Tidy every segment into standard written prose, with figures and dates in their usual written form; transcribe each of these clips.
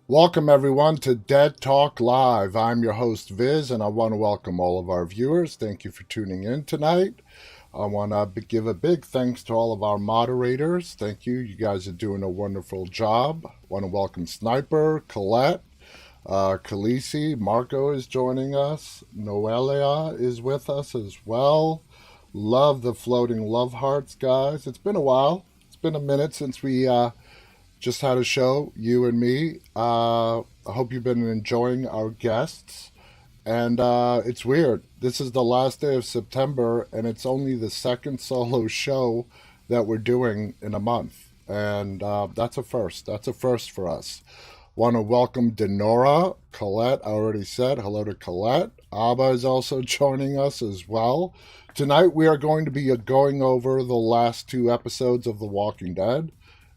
Welcome, everyone, to Dead Talk Live. I'm your host, Viz, and I want to welcome all of our viewers. Thank you for tuning in tonight. I want to give a big thanks to all of our moderators. Thank you. You guys are doing a wonderful job. I want to welcome Sniper, Colette, Khaleesi, Marko is joining us. Noelia is with us as well. Love the floating love hearts, guys. It's been a while. It's been a minute since we just had a show, you and me. I hope you've been enjoying our guests. And it's weird. This is the last day of September, and it's only the second solo show that we're doing in a month. And that's a first. That's a first for us. Want to welcome Denora, Colette. I already said hello to Colette. Abba is also joining us as well. Tonight we are going to be going over the last two episodes of The Walking Dead,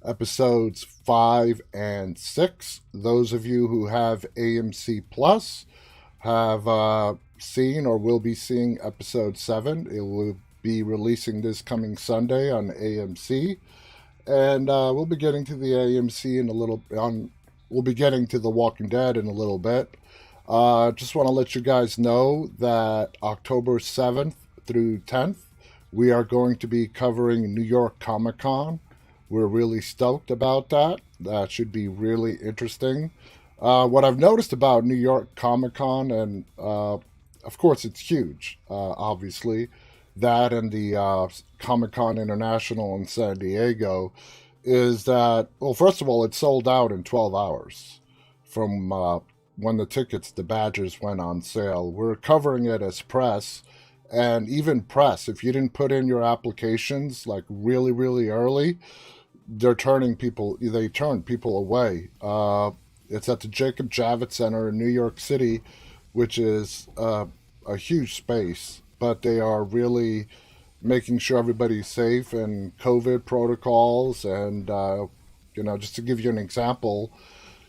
episodes 5 and 6. Those of you who have AMC Plus have seen or will be seeing episode 7. It will be releasing this coming Sunday on AMC. And we'll be getting to the AMC in a little we'll be getting to The Walking Dead in a little bit. Just want to let you guys know that October 7th through 10th, we are going to be covering New York Comic Con. We're really stoked about that. That should be really interesting. What I've noticed about New York Comic Con, and of course it's huge, obviously, that and the Comic Con International in San Diego, is that, well, first of all, it sold out in 12 hours from when the badges went on sale. We're covering it as press, and even press, if you didn't put in your applications like really, really early, they turn people away. It's at the Jacob Javits Center in New York City, which is a huge space, but they are really making sure everybody's safe and COVID protocols. And, just to give you an example,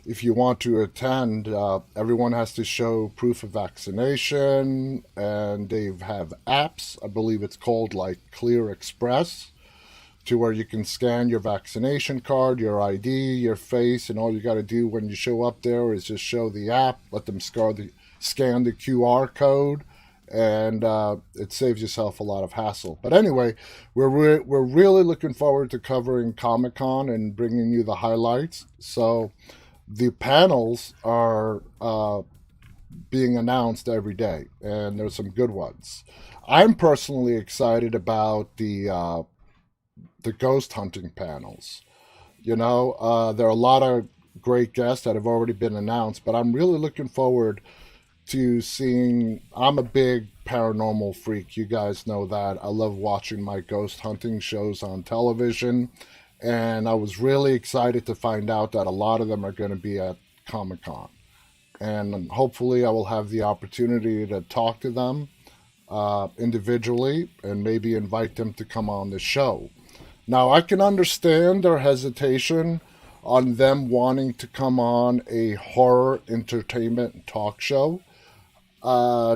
if you want to attend, everyone has to show proof of vaccination, and they have apps. I believe it's called like Clear Express, to where you can scan your vaccination card, your ID, your face, and all you got to do when you show up there is just show the app, let them scan the QR code, and it saves yourself a lot of hassle. But anyway, we're really looking forward to covering Comic-Con and bringing you the highlights. So the panels are being announced every day, and there's some good ones. I'm personally excited about the ghost hunting panels. There are a lot of great guests that have already been announced, but I'm really looking forward to seeing. I'm a big paranormal freak. You guys know that. I love watching my ghost hunting shows on television, and I was really excited to find out that a lot of them are going to be at Comic Con. And hopefully, I will have the opportunity to talk to them individually and maybe invite them to come on the show. Now, I can understand their hesitation on them wanting to come on a horror entertainment talk show,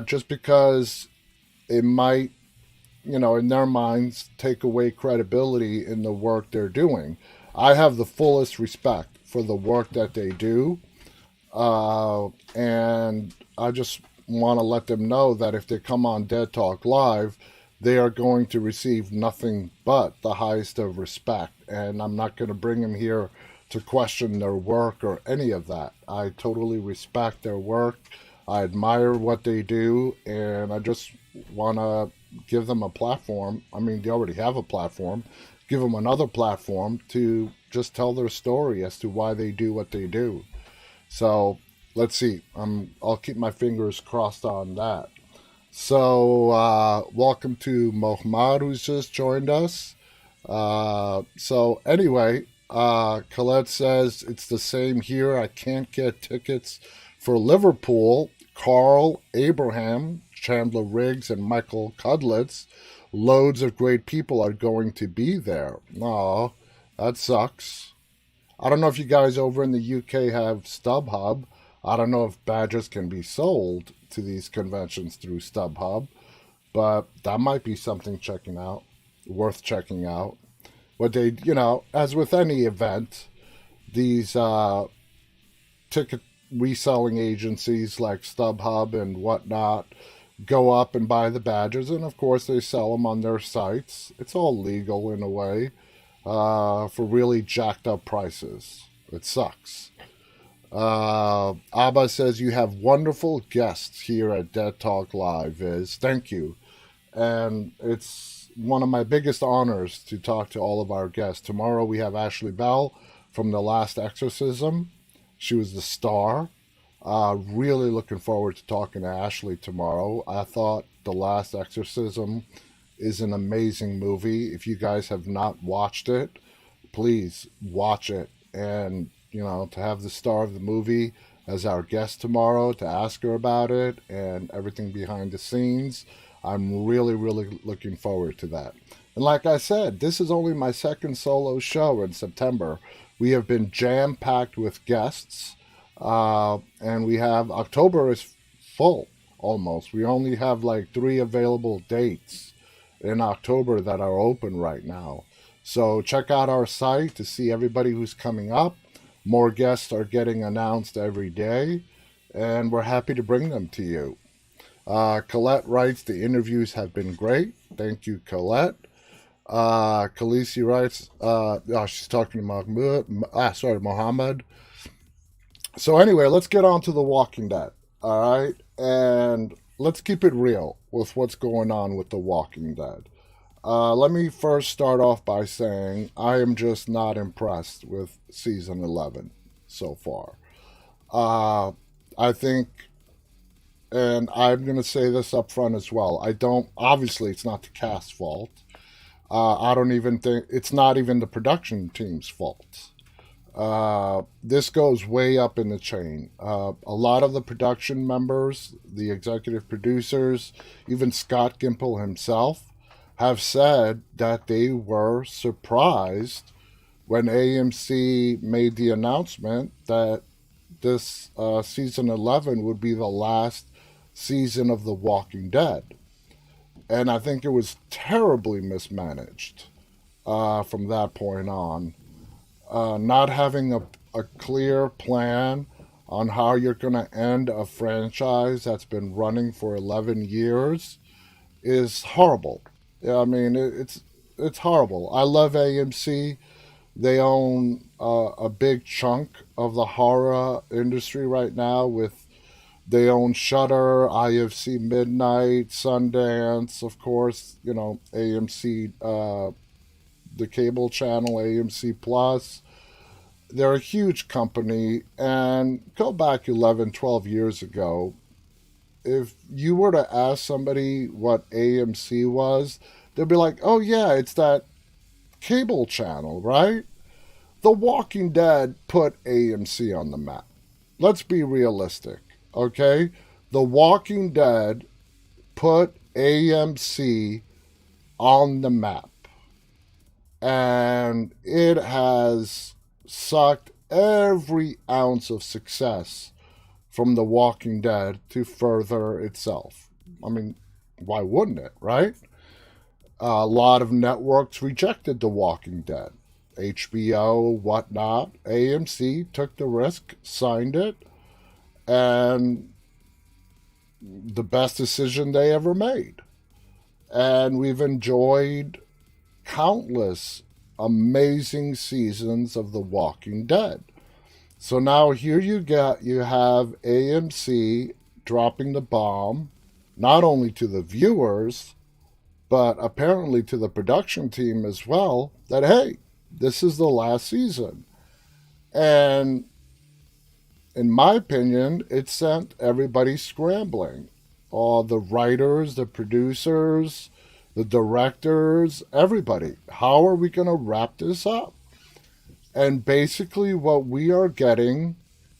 just because it might, in their minds, take away credibility in the work they're doing. I have the fullest respect for the work that they do, and I just want to let them know that if they come on Dead Talk Live, they are going to receive nothing but the highest of respect. And I'm not going to bring them here to question their work or any of that. I totally respect their work. I admire what they do, and I just want to give them a platform. I mean, they already have a platform. Give them another platform to just tell their story as to why they do what they do. So let's see. I'll keep my fingers crossed on that. So, welcome to Mohmad, who's just joined us. So anyway, Colette says, it's the same here. I can't get tickets for Liverpool. Carl, Abraham, Chandler Riggs, and Michael Cudlitz, loads of great people are going to be there. Aw, that sucks. I don't know if you guys over in the UK have StubHub. I don't know if badges can be sold to these conventions through StubHub, but that might be something worth checking out. What they, as with any event, these ticket reselling agencies like StubHub and whatnot go up and buy the badges, and of course they sell them on their sites. It's all legal in a way, for really jacked up prices. It sucks. Abba says you have wonderful guests here at Dead Talk Live. Thank you, and it's one of my biggest honors to talk to all of our guests. Tomorrow we have Ashley Bell from The Last Exorcism. She was the star. Really looking forward to talking to Ashley tomorrow. I thought The Last Exorcism is an amazing movie. If you guys have not watched it, please watch it. And, to have the star of the movie as our guest tomorrow, to ask her about it and everything behind the scenes, I'm really, really looking forward to that. And like I said, this is only my second solo show in September. We have been jam-packed with guests. And we have October is full almost. We only have like 3 available dates in October that are open right now. So check out our site to see everybody who's coming up. More guests are getting announced every day, and we're happy to bring them to you. Colette writes, the interviews have been great. Thank you, Colette. Khaleesi writes, she's talking to Mohammed. So anyway, let's get on to The Walking Dead, all right? And let's keep it real with what's going on with The Walking Dead. Let me first start off by saying I am just not impressed with Season 11 so far. I think, and I'm going to say this up front as well, obviously it's not the cast's fault. I don't even think, it's not even the production team's fault. This goes way up in the chain. A lot of the production members, the executive producers, even Scott Gimple himself, have said that they were surprised when AMC made the announcement that this season 11 would be the last season of The Walking Dead. And I think it was terribly mismanaged from that point on. Not having a clear plan on how you're going to end a franchise that's been running for 11 years is horrible. I mean, it's horrible. I love AMC. They own a big chunk of the horror industry right now. They own Shudder, IFC Midnight, Sundance, of course, AMC, the cable channel, AMC Plus. They're a huge company, and go back 11, 12 years ago, if you were to ask somebody what AMC was, they'd be like, oh yeah, it's that cable channel, right? The Walking Dead put AMC on the map. Let's be realistic, okay? The Walking Dead put AMC on the map. And it has sucked every ounce of success from The Walking Dead to further itself. I mean, why wouldn't it, right? A lot of networks rejected The Walking Dead. HBO, whatnot. AMC took the risk, signed it, and the best decision they ever made. And we've enjoyed countless amazing seasons of The Walking Dead. So now here you have AMC dropping the bomb, not only to the viewers, but apparently to the production team as well, that, hey, this is the last season. And in my opinion, it sent everybody scrambling. All the writers, the producers, the directors, everybody. How are we going to wrap this up? And basically what we are getting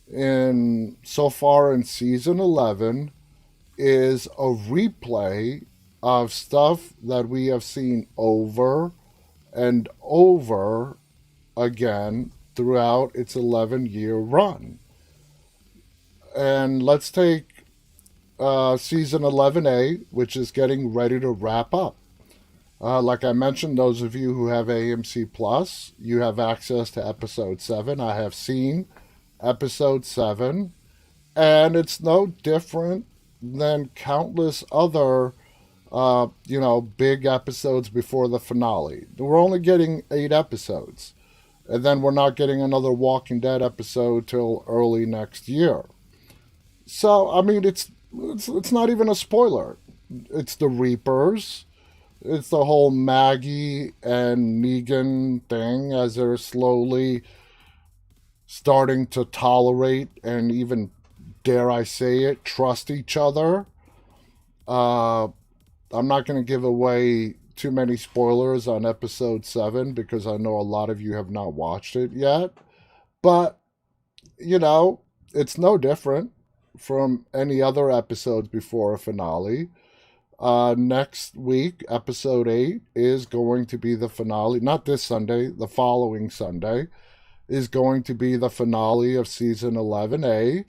so far in season 11 is a replay of stuff that we have seen over and over again throughout its 11-year run. And let's take season 11A, which is getting ready to wrap up. Like I mentioned, those of you who have AMC Plus, you have access to episode 7. I have seen episode 7, and it's no different than countless other big episodes before the finale. We're only getting 8 episodes, and then we're not getting another Walking Dead episode till early next year. So I mean, it's not even a spoiler. It's the Reapers. It's the whole Maggie and Negan thing as they're slowly starting to tolerate and even, dare I say it, trust each other. Uh, I'm not going to give away too many spoilers on episode 7 because I know a lot of you have not watched it yet. But, you know, it's no different from any other episodes before a finale. Next week, episode 8 is going to be the finale. Not this Sunday, the following Sunday is going to be the finale of season 11A.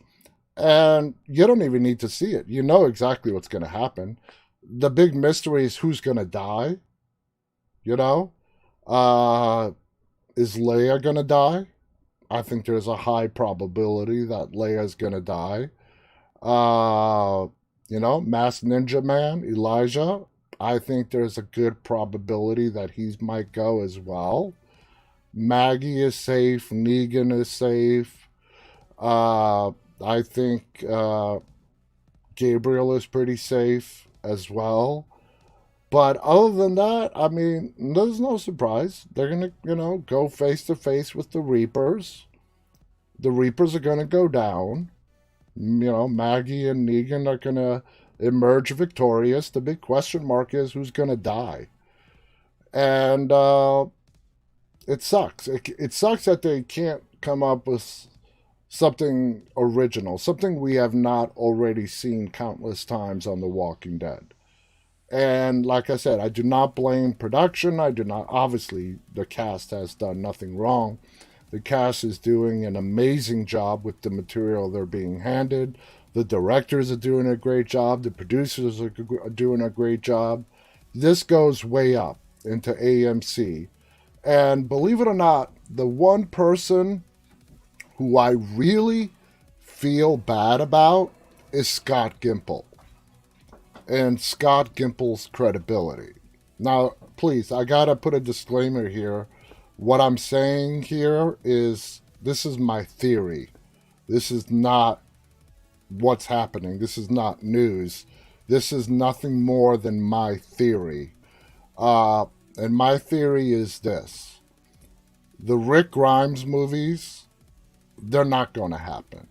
And you don't even need to see it. You know exactly what's going to happen. The big mystery is who's going to die. You know? Is Leia going to die? I think there's a high probability that Leia's going to die. Masked Ninja Man, Elijah, I think there's a good probability that he might go as well. Maggie is safe. Negan is safe. I think Gabriel is pretty safe as well. But other than that, I mean, there's no surprise. They're going to, go face to face with the Reapers. The Reapers are going to go down. Maggie and Negan are going to emerge victorious. The big question mark is who's going to die. And it sucks. It sucks that they can't come up with something original, something we have not already seen countless times on The Walking Dead. And like I said, I do not blame production. Obviously, the cast has done nothing wrong. The cast is doing an amazing job with the material they're being handed. The directors are doing a great job. The producers are doing a great job. This goes way up into AMC. And believe it or not, the one person who I really feel bad about is Scott Gimple. And Scott Gimple's credibility. Now, please, I gotta put a disclaimer here. What I'm saying here is, this is my theory. This is not what's happening. This is not news. This is nothing more than my theory. And my theory is this. The Rick Grimes movies, they're not going to happen.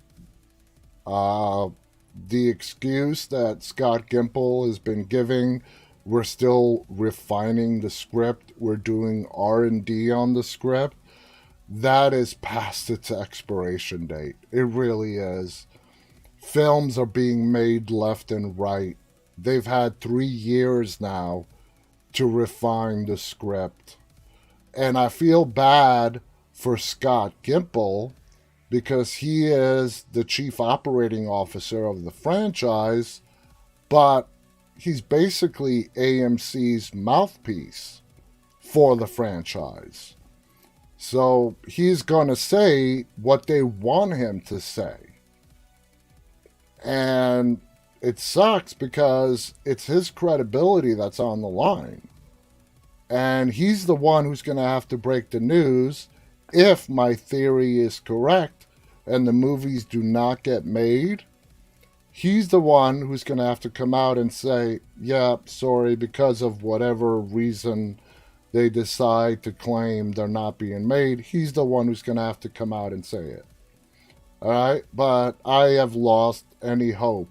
The excuse that Scott Gimple has been giving, we're still refining the script, we're doing R&D on the script, that is past its expiration date. It really is. Films are being made left and right. They've had 3 years now to refine the script. And I feel bad for Scott Gimple because he is the chief operating officer of the franchise, but he's basically AMC's mouthpiece for the franchise. So he's going to say what they want him to say. And it sucks because it's his credibility that's on the line. And he's the one who's going to have to break the news if my theory is correct and the movies do not get made. He's the one who's going to have to come out and say, yeah, sorry, because of whatever reason they decide to claim they're not being made. He's the one who's going to have to come out and say it. All right? But I have lost any hope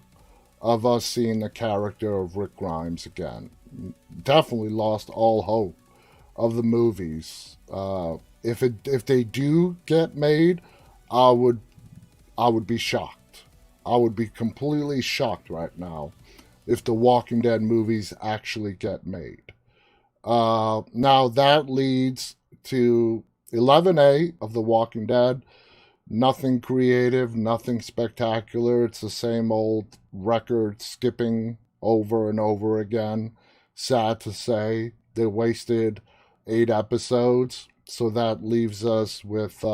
of us seeing the character of Rick Grimes again. Definitely lost all hope of the movies. If they do get made, I would be shocked. I would be completely shocked right now if the Walking Dead movies actually get made. Now that leads to 11A of The Walking Dead. Nothing creative, nothing spectacular. It's the same old record skipping over and over again. Sad to say, they wasted 8 episodes. So that leaves us with,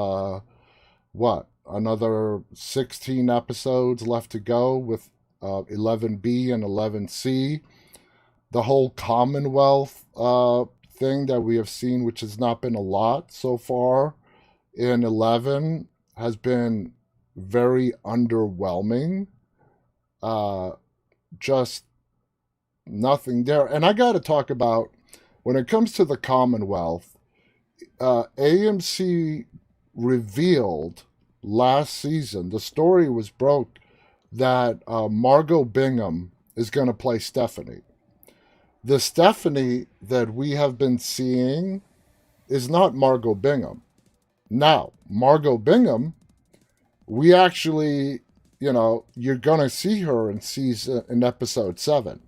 another 16 episodes left to go with 11B and 11C. The whole Commonwealth thing that we have seen, which has not been a lot so far in 11, has been very underwhelming. Just nothing there. And I got to talk about, when it comes to the Commonwealth, AMC revealed last season, the story was broke, that Margot Bingham is going to play Stephanie. The Stephanie that we have been seeing is not Margot Bingham. Now, Margot Bingham, we actually, you're going to see her in episode 7.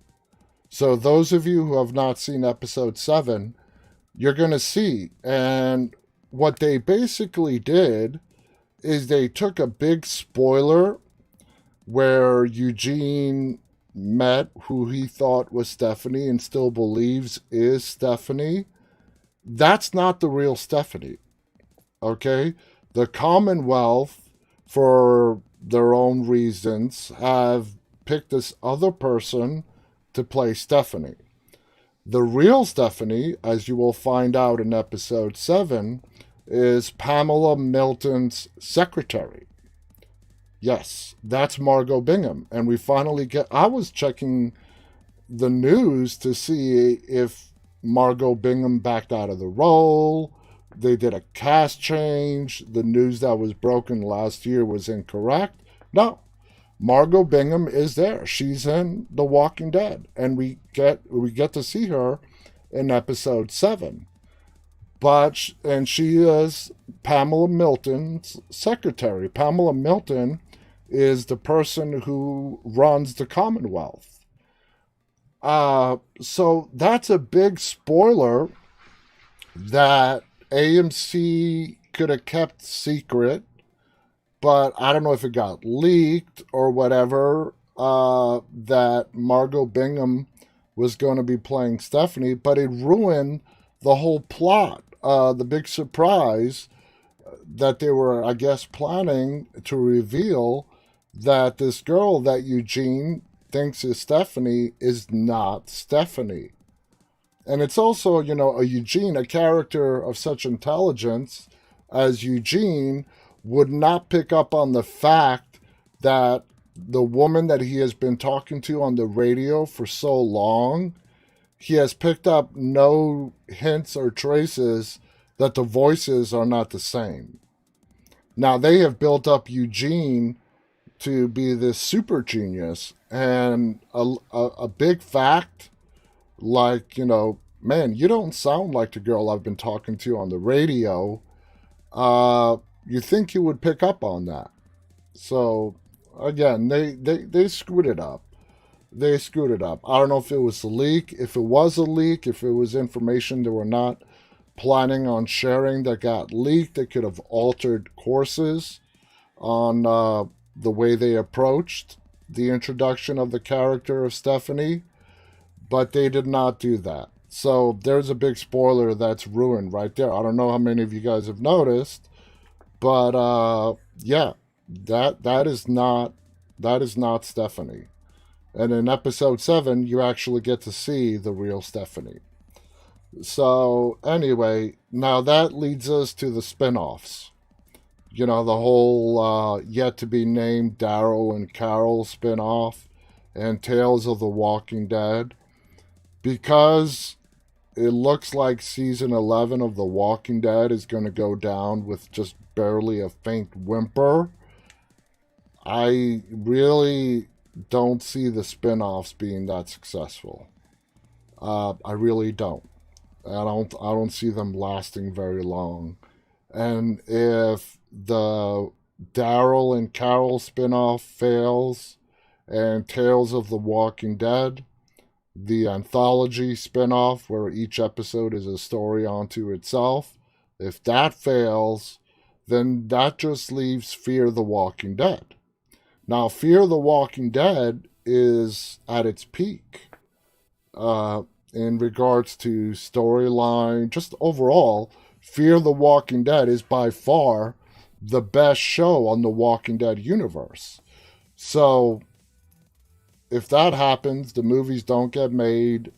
So those of you who have not seen episode 7, you're going to see. And what they basically did is they took a big spoiler where Eugene met who he thought was Stephanie and still believes is Stephanie. That's not the real Stephanie. Okay? The Commonwealth, for their own reasons, have picked this other person to play Stephanie. The real Stephanie, as you will find out in episode 7, is Pamela Milton's secretary. Yes, that's Margot Bingham. And we finally I was checking the news to see if Margot Bingham backed out of the role. They did a cast change. The news that was broken last year was incorrect. No, Margot Bingham is there. She's in The Walking Dead. And we get to see her in episode 7. And she is Pamela Milton's secretary. Pamela Milton is the person who runs the Commonwealth. So that's a big spoiler that AMC could have kept secret, but I don't know if it got leaked or whatever, that Margot Bingham was going to be playing Stephanie, but it ruined the whole plot. The big surprise that they were, I guess, planning to reveal that this girl that Eugene thinks is Stephanie is not Stephanie. And it's also, a Eugene, a character of such intelligence as Eugene, would not pick up on the fact that the woman that he has been talking to on the radio for so long, he has picked up no hints or traces that the voices are not the same. Now, they have built up Eugene to be this super genius, and a big fact, like, man, you don't sound like the girl I've been talking to on the radio. You think you would pick up on that. So, again, they screwed it up. They screwed it up. I don't know if it was a leak. If it was a leak, if it was information they were not planning on sharing that got leaked, that could have altered courses on the way they approached the introduction of the character of Stephanie. But they did not do that. So there's a big spoiler that's ruined right there. I don't know how many of you guys have noticed, but yeah, that is not Stephanie. And in episode 7, you actually get to see the real Stephanie. So anyway, now that leads us to the spin-offs. The whole yet to be named Daryl and Carol spin-off and Tales of the Walking Dead. Because it looks like season 11 of The Walking Dead is going to go down with just barely a faint whimper, I really don't see the spin-offs being that successful. I really don't. I don't see them lasting very long. And if the Daryl and Carol spin-off fails and Tales of the Walking Dead, the Anthology spin-off where each episode is a story unto itself, if that fails, then that just leaves Fear the Walking Dead. Now, Fear the Walking Dead is at its peak in regards to storyline, just overall. Fear the Walking Dead is by far the best show on the Walking Dead universe. So if that happens, the movies don't get made,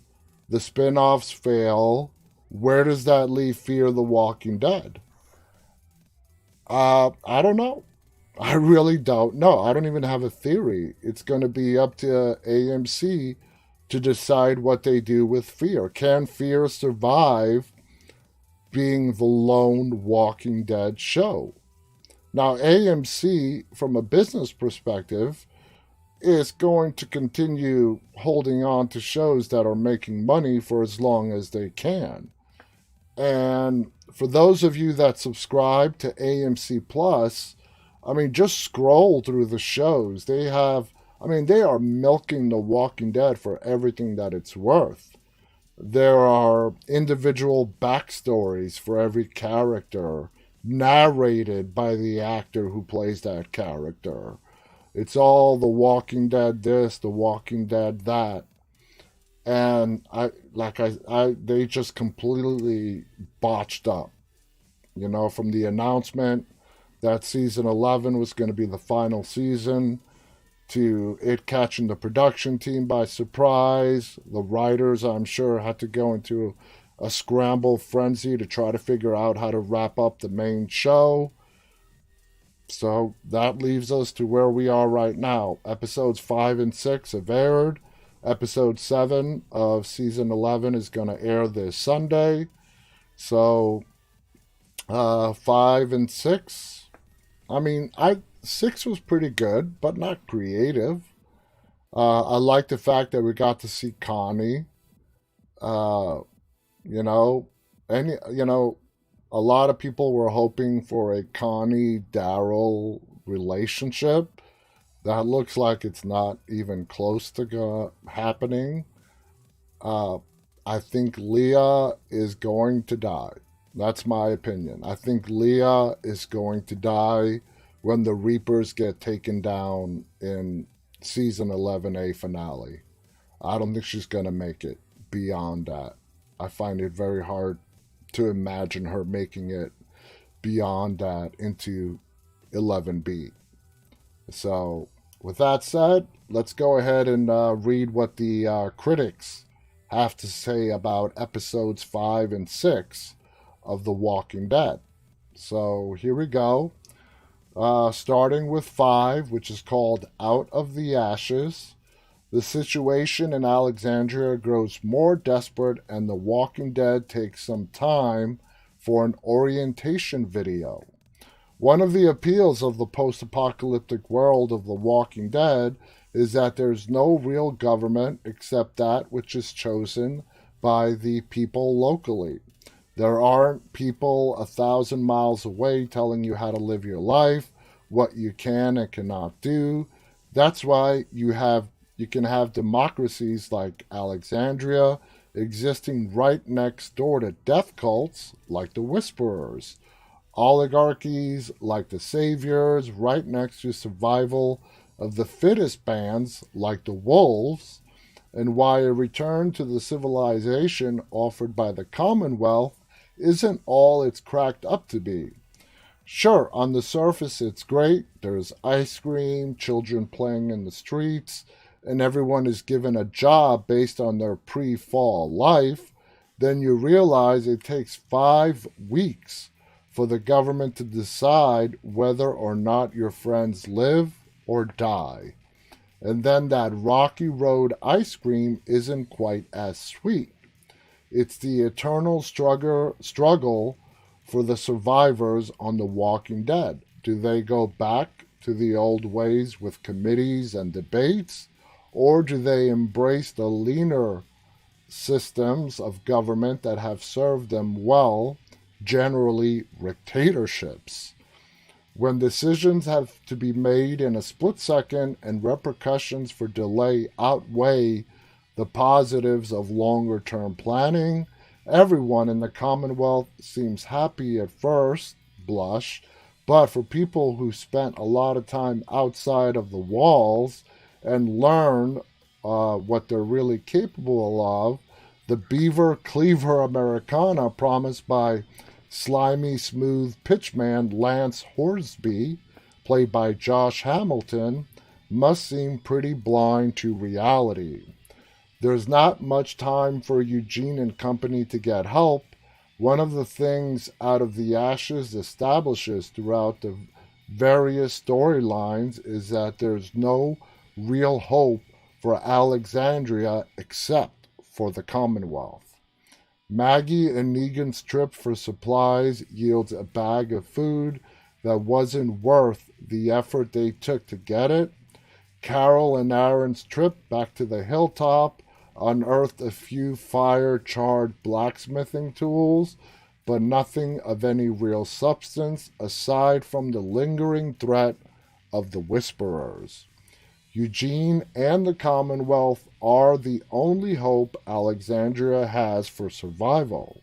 the spin-offs fail, where does that leave Fear the Walking Dead? I don't know. I really don't know. I don't even have a theory. It's going to be up to AMC to decide what they do with Fear. Can Fear survive being the lone Walking Dead show? Now, AMC, from a business perspective, is going to continue holding on to shows that are making money for as long as they can. And for those of you that subscribe to AMC Plus, I mean, just scroll through the shows. They have, I mean, they are milking The Walking Dead for everything that it's worth. There are individual backstories for every character, narrated by the actor who plays that character. It's all The Walking Dead this, The Walking Dead that. And they just completely botched up. You know, from the announcement that season 11 was going to be the final season, to it catching the production team by surprise. The writers, I'm sure, had to go into a scramble frenzy to try to figure out how to wrap up the main show. So that leaves us to where we are right now. Episodes 5 and 6 have aired. Episode 7 of season 11 is going to air this Sunday. So 5 and 6, I mean, 6 was pretty good, but not creative. I like the fact that we got to see Connie. Uh, you know, a lot of people were hoping for a Connie Daryl relationship. That looks like it's not even close to happening. Uh, I think Leah is going to die. That's my opinion. I think Leah is going to die when the Reapers get taken down in season 11A finale. I don't think she's going to make it beyond that. I find it very hard to imagine her making it beyond that into 11B. So, with that said, let's go ahead and read what the critics have to say about episodes 5 and 6 of The Walking Dead. So, here we go. Starting with 5, which is called Out of the Ashes. The situation in Alexandria grows more desperate, and The Walking Dead takes some time for an orientation video. One of the appeals of the post-apocalyptic world of The Walking Dead is that there's no real government except that which is chosen by the people locally. There aren't people 1,000 miles away telling you how to live your life, what you can and cannot do. That's why you can have democracies like Alexandria existing right next door to death cults like the Whisperers, oligarchies like the Saviors right next to survival of the fittest bands like the Wolves, and why a return to the civilization offered by the Commonwealth isn't all it's cracked up to be. Sure, on the surface it's great. There's ice cream, children playing in the streets, and everyone is given a job based on their pre-fall life. Then you realize it takes 5 weeks for the government to decide whether or not your friends live or die. And then that rocky road ice cream isn't quite as sweet. It's the eternal struggle for the survivors on The Walking Dead. Do they go back to the old ways with committees and debates, or do they embrace the leaner systems of government that have served them well, generally dictatorships? When decisions have to be made in a split second and repercussions for delay outweigh the positives of longer term planning, everyone in the Commonwealth seems happy at first blush, but for people who spent a lot of time outside of the walls and learn what they're really capable of, the Beaver Cleaver Americana promised by slimy smooth pitchman Lance Horsby, played by Josh Hamilton, must seem pretty blind to reality. There's not much time for Eugene and company to get help. One of the things Out of the Ashes establishes throughout the various storylines is that there's no real hope for Alexandria except for the Commonwealth. Maggie and Negan's trip for supplies yields a bag of food that wasn't worth the effort they took to get it. Carol and Aaron's trip back to the hilltop unearthed a few fire-charred blacksmithing tools, but nothing of any real substance aside from the lingering threat of the Whisperers. Eugene and the Commonwealth are the only hope Alexandria has for survival,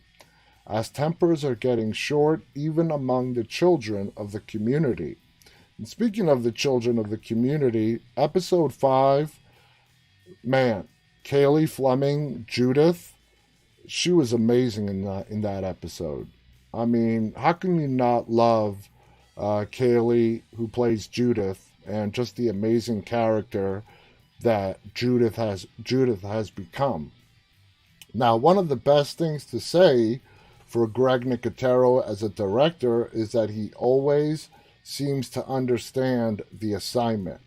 as tempers are getting short even among the children of the community. And speaking of the children of the community, episode 5, man, Kaylee Fleming, Judith, she was amazing in that episode. I mean, how can you not love Kaylee, who plays Judith, and just the amazing character that Judith has become? Now, one of the best things to say for Greg Nicotero as a director is that he always seems to understand the assignment.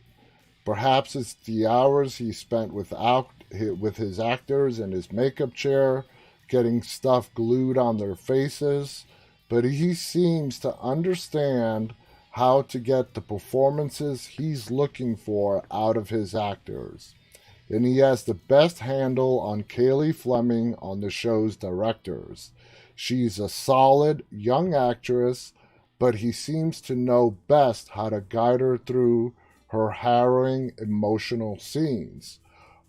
Perhaps it's the hours he spent with his actors in his makeup chair, getting stuff glued on their faces, but he seems to understand how to get the performances he's looking for out of his actors. And he has the best handle on Kaylee Fleming on the show's directors. She's a solid young actress, but he seems to know best how to guide her through her harrowing emotional scenes,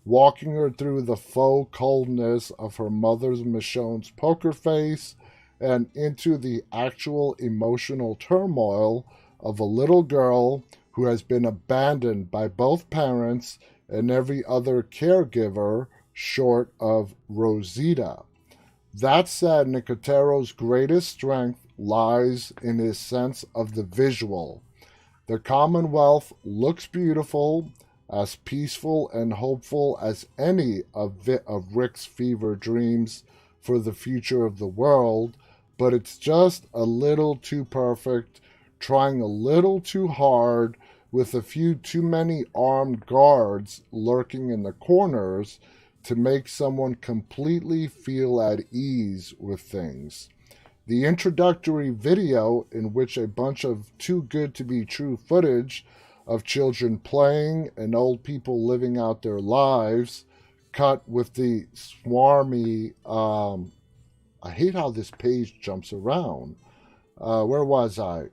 walking her through the faux coldness of her mother's Michonne's poker face and into the actual emotional turmoil of a little girl who has been abandoned by both parents and every other caregiver short of Rosita. That said, Nicotero's greatest strength lies in his sense of the visual. The Commonwealth looks beautiful, as peaceful and hopeful as any of Rick's fever dreams for the future of the world, but it's just a little too perfect, trying a little too hard, with a few too many armed guards lurking in the corners to make someone completely feel at ease with things. The introductory video, in which a bunch of too good to be true footage of children playing and old people living out their lives, cut with the swarmy, I hate how this page jumps around. Where was I?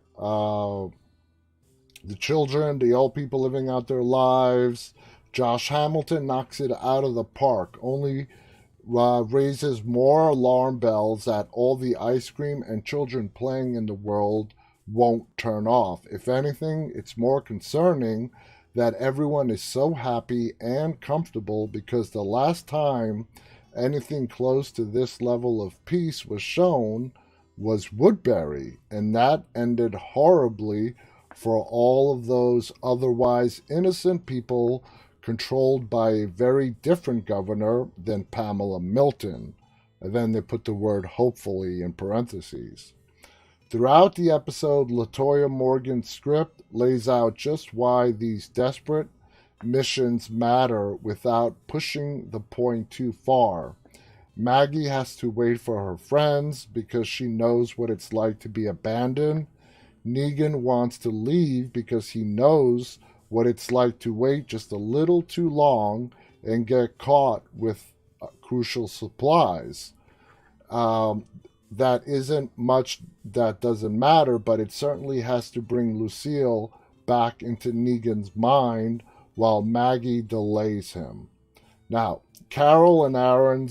The children, the old people living out their lives. Josh Hamilton knocks it out of the park, only raises more alarm bells that all the ice cream and children playing in the world won't turn off. If anything, it's more concerning that everyone is so happy and comfortable, because the last time anything close to this level of peace was shown was Woodbury, and that ended horribly for all of those otherwise innocent people controlled by a very different governor than Pamela Milton. And then they put the word hopefully in parentheses. Throughout the episode, LaToya Morgan's script lays out just why these desperate missions matter without pushing the point too far. Maggie has to wait for her friends because she knows what it's like to be abandoned. Negan wants to leave because he knows what it's like to wait just a little too long and get caught with crucial supplies. That isn't much that doesn't matter, but it certainly has to bring Lucille back into Negan's mind while Maggie delays him. Now, Carol and Aaron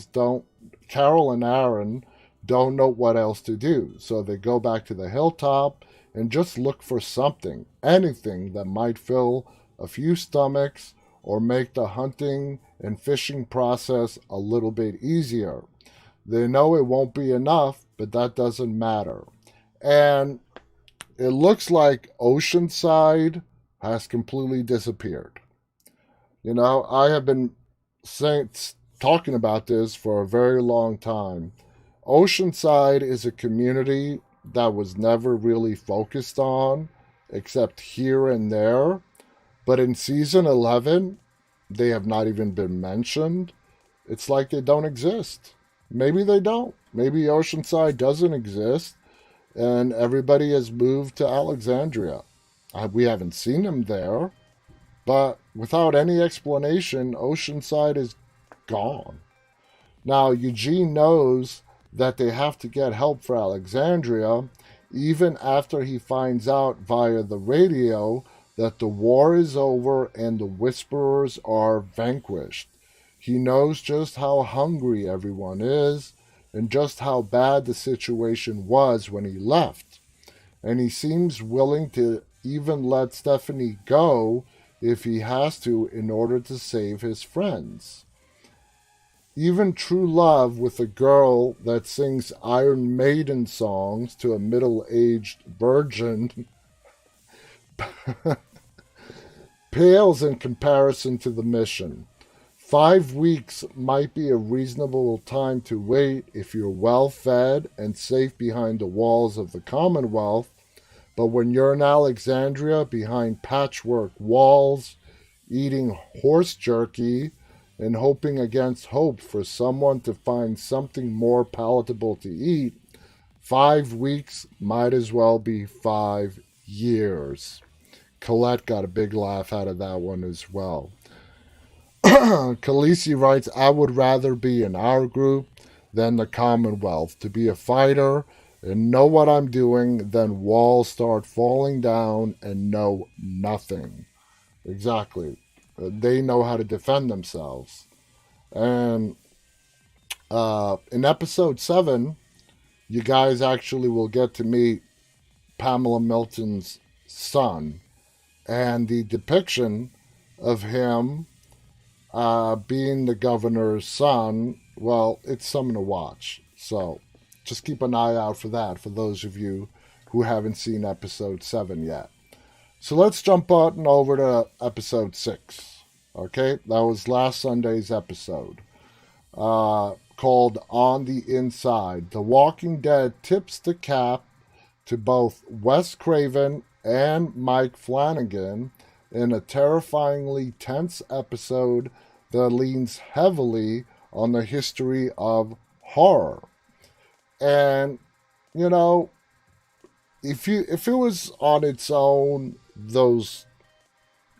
don't know what else to do, so they go back to the hilltop and just look for something, anything that might fill a few stomachs or make the hunting and fishing process a little bit easier. They know it won't be enough, but that doesn't matter. And it looks like Oceanside has completely disappeared. I have been talking about this for a very long time. Oceanside is a community that was never really focused on, except here and there. But in season 11, they have not even been mentioned. It's like they don't exist. Maybe they don't. Maybe Oceanside doesn't exist and everybody has moved to Alexandria. We haven't seen them there, but without any explanation, Oceanside is gone. Now, Eugene knows that they have to get help for Alexandria, even after he finds out via the radio that the war is over and the Whisperers are vanquished. He knows just how hungry everyone is and just how bad the situation was when he left. And he seems willing to even let Stephanie go if he has to in order to save his friends. Even true love with a girl that sings Iron Maiden songs to a middle-aged virgin pales in comparison to the mission. 5 weeks might be a reasonable time to wait if you're well fed and safe behind the walls of the Commonwealth, but when you're in Alexandria behind patchwork walls, eating horse jerky, and hoping against hope for someone to find something more palatable to eat, 5 weeks might as well be 5 years. Colette got a big laugh out of that one as well. Khaleesi writes, I would rather be in our group than the Commonwealth, to be a fighter and know what I'm doing, then walls start falling down and know nothing. Exactly. They know how to defend themselves. And in episode 7, you guys actually will get to meet Pamela Milton's son. And the depiction of him being the governor's son, well, it's something to watch. So just keep an eye out for that for those of you who haven't seen episode 7 yet. So let's jump on over to episode 6. Okay, that was last Sunday's episode called On the Inside. The Walking Dead tips the cap to both Wes Craven and Mike Flanagan in a terrifyingly tense episode that leans heavily on the history of horror. And, if it was on its own, those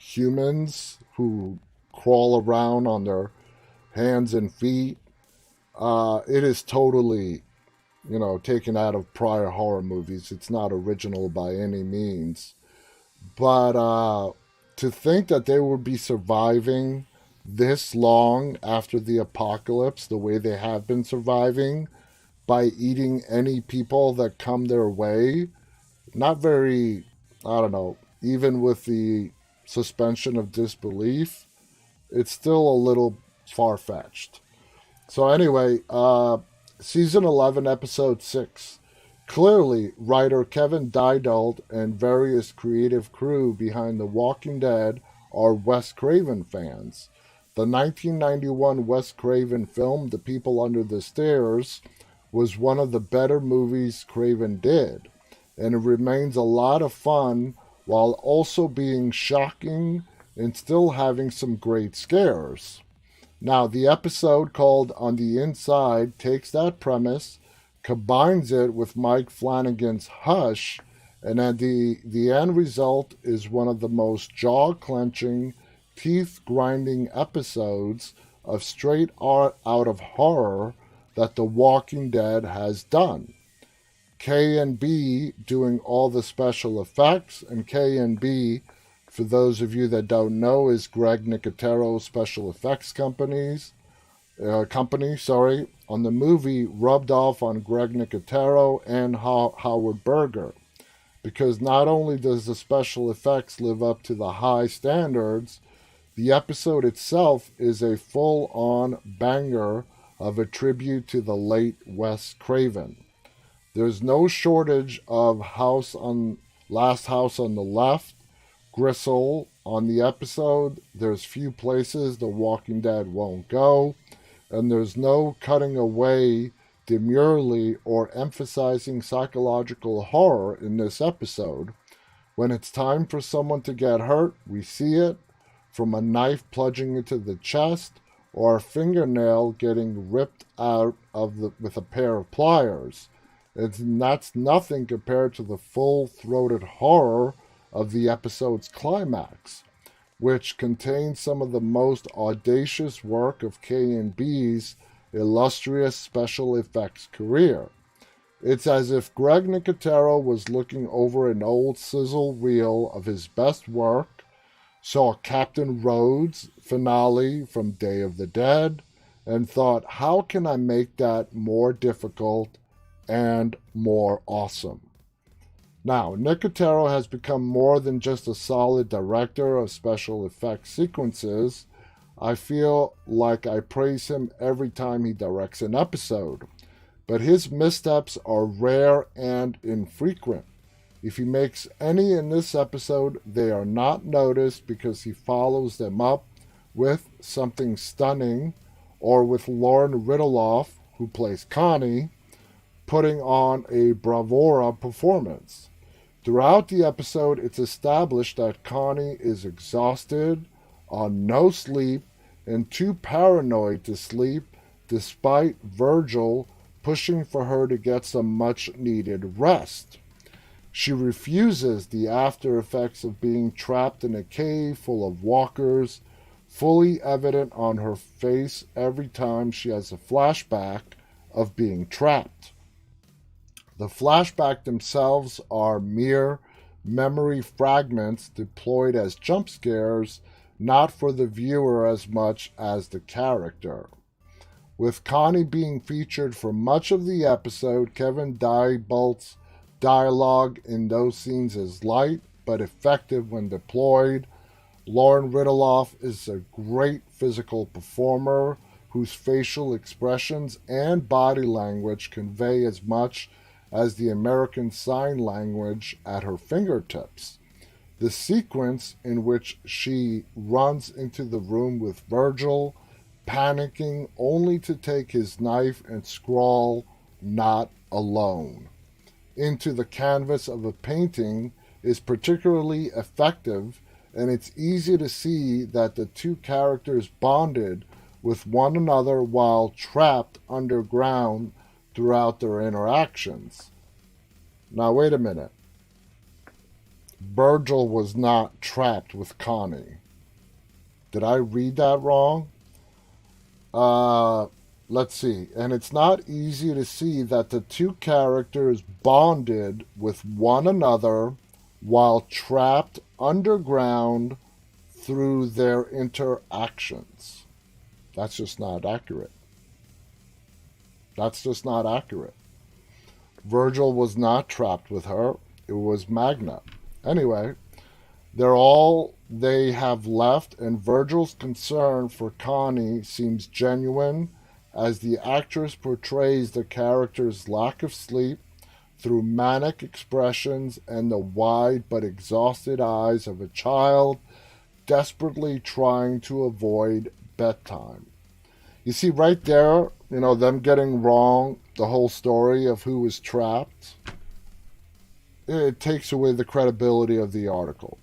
humans who crawl around on their hands and feet, it is totally, taken out of prior horror movies. It's not original by any means. But to think that they would be surviving this long after the apocalypse, the way they have been surviving, by eating any people that come their way, not very, I don't know, even with the suspension of disbelief, it's still a little far-fetched. So anyway, season 11, episode 6. Clearly, writer Kevin Deidold and various creative crew behind The Walking Dead are Wes Craven fans. The 1991 Wes Craven film, The People Under the Stairs, was one of the better movies Craven did, and it remains a lot of fun while also being shocking and still having some great scares. Now, the episode called On the Inside takes that premise, combines it with Mike Flanagan's Hush, and then the end result is one of the most jaw-clenching, teeth-grinding episodes of straight out of horror that The Walking Dead has done. K&B doing all the special effects, and K&B, for those of you that don't know, is Greg Nicotero's special effects company, on the movie rubbed off on Greg Nicotero and Howard Berger. Because not only does the special effects live up to the high standards, the episode itself is a full-on banger of a tribute to the late Wes Craven. There's no shortage of Last House on the Left, gristle on the episode. There's few places The Walking Dead won't go, and there's no cutting away demurely or emphasizing psychological horror in this episode. When it's time for someone to get hurt, we see it, from a knife plunging into the chest or a fingernail getting ripped out with a pair of pliers. And that's nothing compared to the full-throated horror of the episode's climax, which contains some of the most audacious work of K&B's illustrious special effects career. It's as if Greg Nicotero was looking over an old sizzle reel of his best work, saw Captain Rhodes' finale from Day of the Dead, and thought, how can I make that more difficult and more awesome? Now, Nicotero has become more than just a solid director of special effects sequences. I feel like I praise him every time he directs an episode. But his missteps are rare and infrequent. If he makes any in this episode, they are not noticed because he follows them up with something stunning, or with Lauren Ridloff, who plays Connie, putting on a bravura performance. Throughout the episode, it's established that Connie is exhausted, on no sleep, and too paranoid to sleep, despite Virgil pushing for her to get some much-needed rest. She refuses the after effects of being trapped in a cave full of walkers, fully evident on her face every time she has a flashback of being trapped. The flashbacks themselves are mere memory fragments deployed as jump scares, not for the viewer as much as the character. With Connie being featured for much of the episode, Kevin Diebolt's dialogue in those scenes is light but effective when deployed. Lauren Ridloff is a great physical performer whose facial expressions and body language convey as much as the American Sign Language at her fingertips. The sequence in which she runs into the room with Virgil, panicking only to take his knife and scrawl, "Not alone," into the canvas of a painting is particularly effective, and it's easy to see that the two characters bonded with one another while trapped underground throughout their interactions. Now, wait a minute. Virgil was not trapped with Connie. Did I read that wrong? Let's see. And it's not easy to see that the two characters bonded with one another while trapped underground through their interactions. That's just not accurate. That's just not accurate. Virgil was not trapped with her. It was Magna. Anyway, they're all they have left, and Virgil's concern for Connie seems genuine as the actress portrays the character's lack of sleep through manic expressions and the wide but exhausted eyes of a child desperately trying to avoid bedtime. You see right there, them getting wrong the whole story of who was trapped. It takes away the credibility of the article.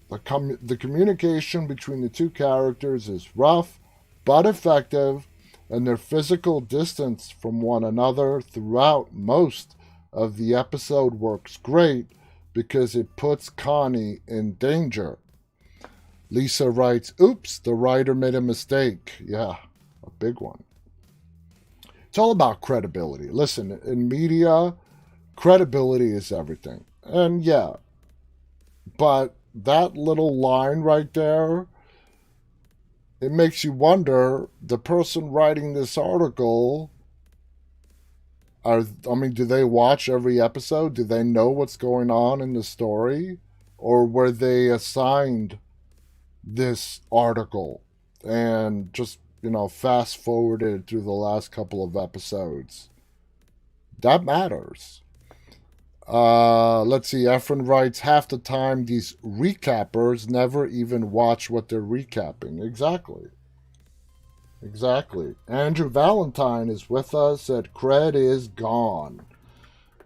The communication between the two characters is rough but effective, and their physical distance from one another throughout most of the episode works great because it puts Connie in danger. Lisa writes, "Oops, the writer made a mistake." Yeah, a big one. It's all about credibility. Listen, in media, credibility is everything. And yeah, but that little line right there, it makes you wonder, the person writing this article, do they watch every episode? Do they know what's going on in the story? Or were they assigned this article and just, fast forwarded through the last couple of episodes? That matters. Let's see. Efrain writes, half the time these recappers never even watch what they're recapping. Exactly. Exactly. Andrew Valentine is with us. Said cred is gone.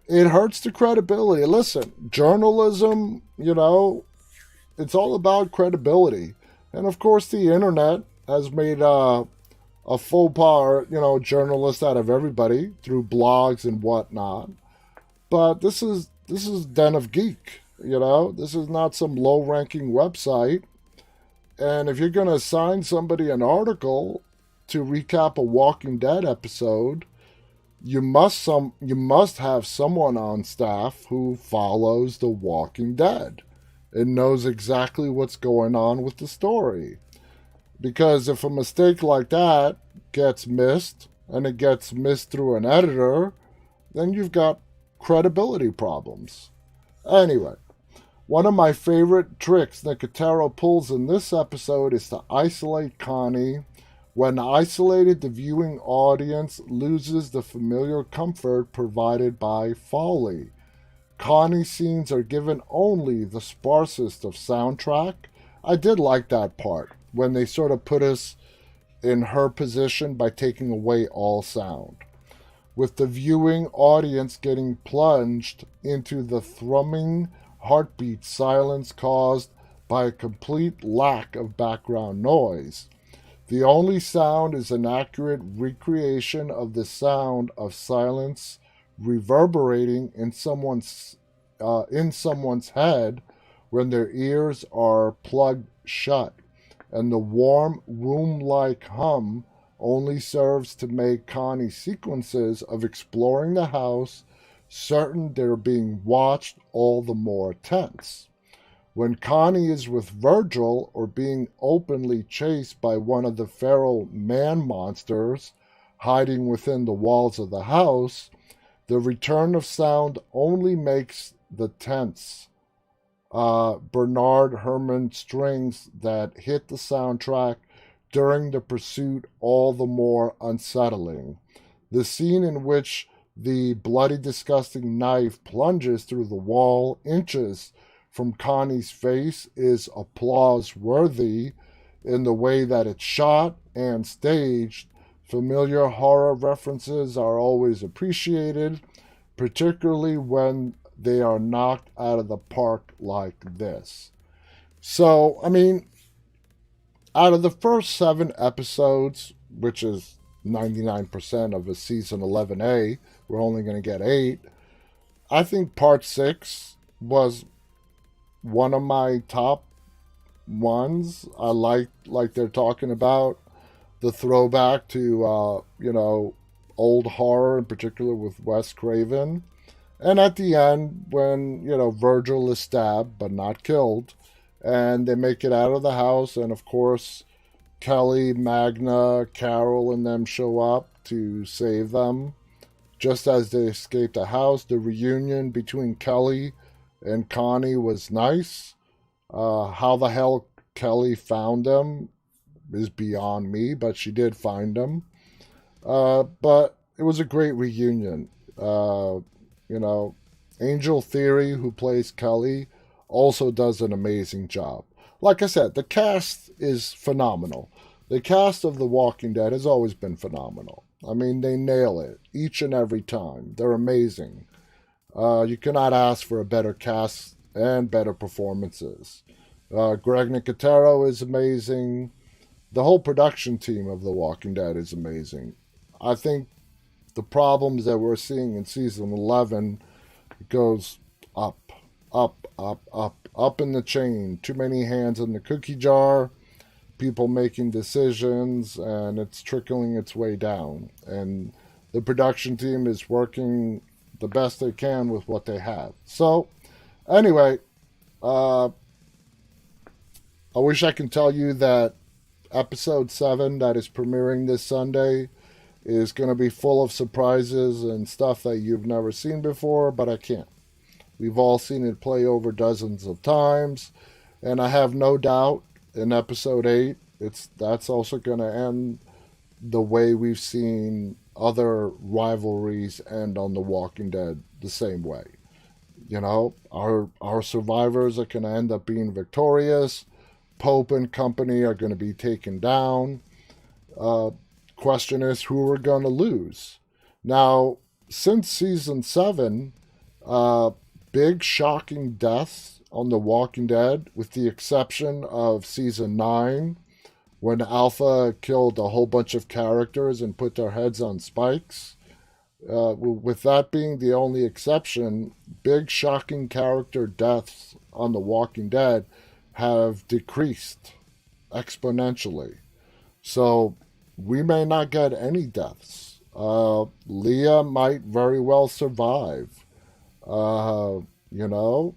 It hurts the credibility. Listen, journalism, it's all about credibility. And of course, the internet has made a faux pas, journalist out of everybody through blogs and whatnot. But this is Den of Geek. This is not some low-ranking website. And if you're going to assign somebody an article to recap a Walking Dead episode, you must have someone on staff who follows The Walking Dead and knows exactly what's going on with the story. Because if a mistake like that gets missed and it gets missed through an editor, then you've got credibility problems. Anyway, one of my favorite tricks Nicotero pulls in this episode is to isolate Connie. When isolated, the viewing audience loses the familiar comfort provided by Foley. Connie scenes are given only the sparsest of soundtrack. I did like that part when they sort of put us in her position by taking away all sound, with the viewing audience getting plunged into the thrumming heartbeat silence caused by a complete lack of background noise. The only sound is an accurate recreation of the sound of silence reverberating in someone's head when their ears are plugged shut, and the warm room-like hum only serves to make Connie's sequences of exploring the house certain they're being watched all the more tense. When Connie is with Virgil or being openly chased by one of the feral man monsters hiding within the walls of the house, the return of sound only makes the tense Bernard Herrmann strings that hit the soundtrack during the pursuit all the more unsettling. The scene in which the bloody, disgusting knife plunges through the wall inches from Connie's face is applause worthy in the way that it's shot and staged. Familiar horror references are always appreciated, particularly when they are knocked out of the park like this. So, I mean, out of the first 7 episodes, which is 99% of a season 11A, we're only going to get 8. I think part 6 was one of my top ones. I like they're talking about the throwback to old horror, in particular with Wes Craven. And at the end, when Virgil is stabbed but not killed, and they make it out of the house, and of course Kelly, Magna, Carol, and them show up to save them. Just as they escape the house, the reunion between Kelly and Connie was nice. How the hell Kelly found them is beyond me, but she did find them. But it was a great reunion. You know, Angel Theory, who plays Kelly, also does an amazing job. Like I said, the cast is phenomenal. The cast of The Walking Dead has always been phenomenal. I mean, they nail it each and every time. They're amazing. You cannot ask for a better cast and better performances. Greg Nicotero is amazing. The whole production team of The Walking Dead is amazing. I think the problems that we're seeing in season 11 goes up, up in the chain. Too many hands in the cookie jar, people making decisions, and it's trickling its way down. And the production team is working the best they can with what they have. So, anyway, I wish I could tell you that episode 7 that is premiering this Sunday is going to be full of surprises and stuff that you've never seen before, but I can't. We've all seen it play over dozens of times, and I have no doubt in episode 8 that's also going to end the way we've seen other rivalries end on The Walking Dead the same way. You know, our survivors are going to end up being victorious. Pope and company are going to be taken down. Uh, Question is who we're going to lose. Now, since season 7, uh, big shocking deaths on The Walking Dead, with the exception of season 9, when Alpha killed a whole bunch of characters and put their heads on spikes. With that being the only exception, big shocking character deaths on The Walking Dead have decreased exponentially. So we may not get any deaths. Leah might very well survive. Uh, you know,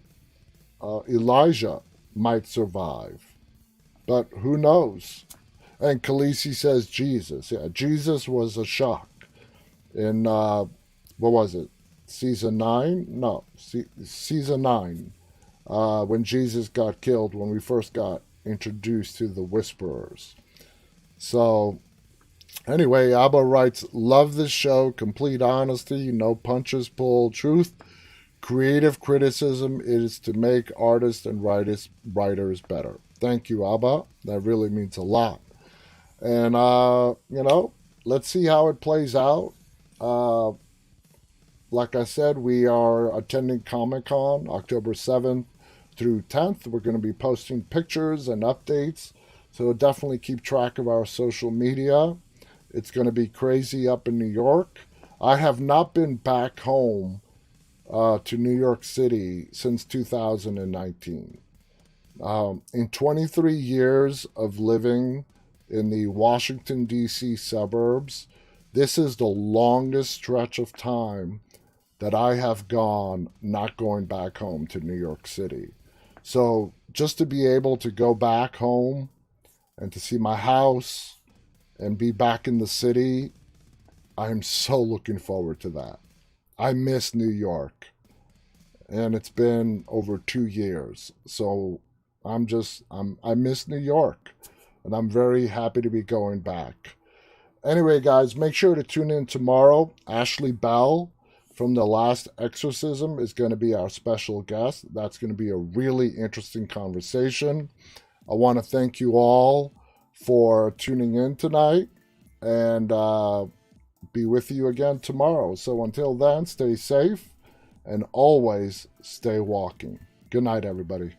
Elijah might survive. But who knows? And Khaleesi says Jesus. Yeah, Jesus was a shock. In, what was it? Season 9? No, season 9. When Jesus got killed, when we first got introduced to the Whisperers. So, anyway, Abba writes, love this show, complete honesty, no punches pulled, truth. Creative criticism is to make artists and writers better. Thank you, Abba. That really means a lot. And, let's see how it plays out. Like I said, we are attending Comic-Con October 7th through 10th. We're going to be posting pictures and updates. So definitely keep track of our social media. It's going to be crazy up in New York. I have not been back home to New York City since 2019. In 23 years of living in the Washington, D.C. suburbs, this is the longest stretch of time that I have gone not going back home to New York City. So just to be able to go back home and to see my house and be back in the city, I'm so looking forward to that. I miss New York. And it's been over 2 years. So I miss New York. And I'm very happy to be going back. Anyway, guys, make sure to tune in tomorrow. Ashley Bell from The Last Exorcism is going to be our special guest. That's going to be a really interesting conversation. I want to thank you all for tuning in tonight and be with you again tomorrow. So until then, stay safe and always stay walking. Good night, everybody.